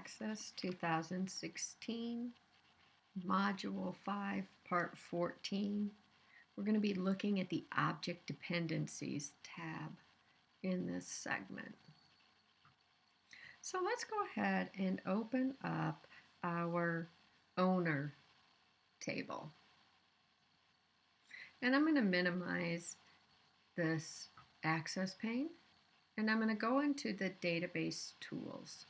Access 2016, Module 5, Part 14. We're going to be looking at the Object Dependencies tab in this segment. So let's go ahead and open up our owner table. And I'm going to minimize this access pane, and I'm going to go into the database tools.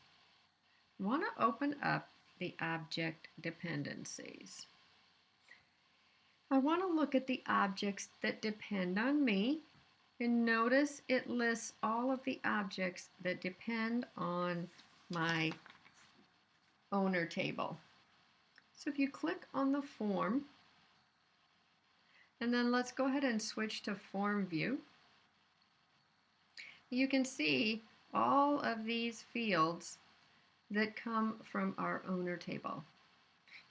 I want to open up the object dependencies. I want to look at the objects that depend on me, and notice it lists all of the objects that depend on my owner table. So if you click on the form, and then let's go ahead and switch to form view, you can see all of these fields that come from our owner table.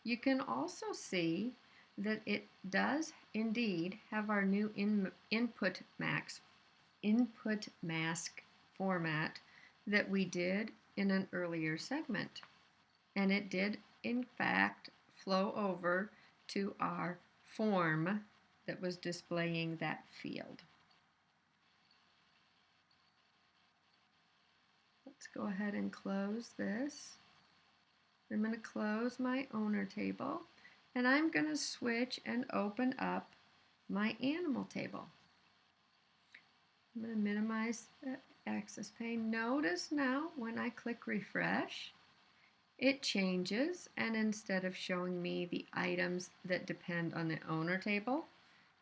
You can also see that it does indeed have our new input mask format that we did in an earlier segment. And it did in fact flow over to our form that was displaying that field. Let's go ahead and close this. I'm going to close my owner table, and I'm going to switch and open up my animal table. I'm going to minimize the access pane. Notice now when I click refresh, it changes, and instead of showing me the items that depend on the owner table,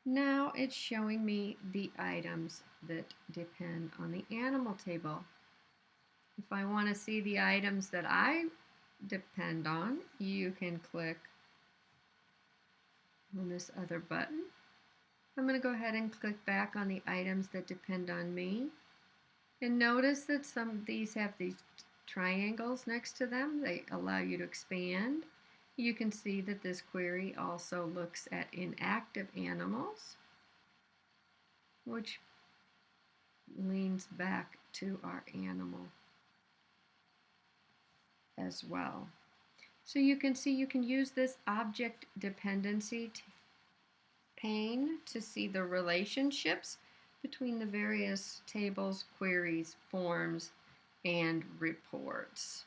now it's showing me the items that depend on the animal table. If I want to see the items that I depend on, you can click on this other button. I'm going to go ahead and click back on the items that depend on me. And notice that some of these have these triangles next to them. They allow you to expand. You can see that this query also looks at inactive animals, which leans back to our animal as well. So you can see you can use this object dependency pane to see the relationships between the various tables, queries, forms, and reports.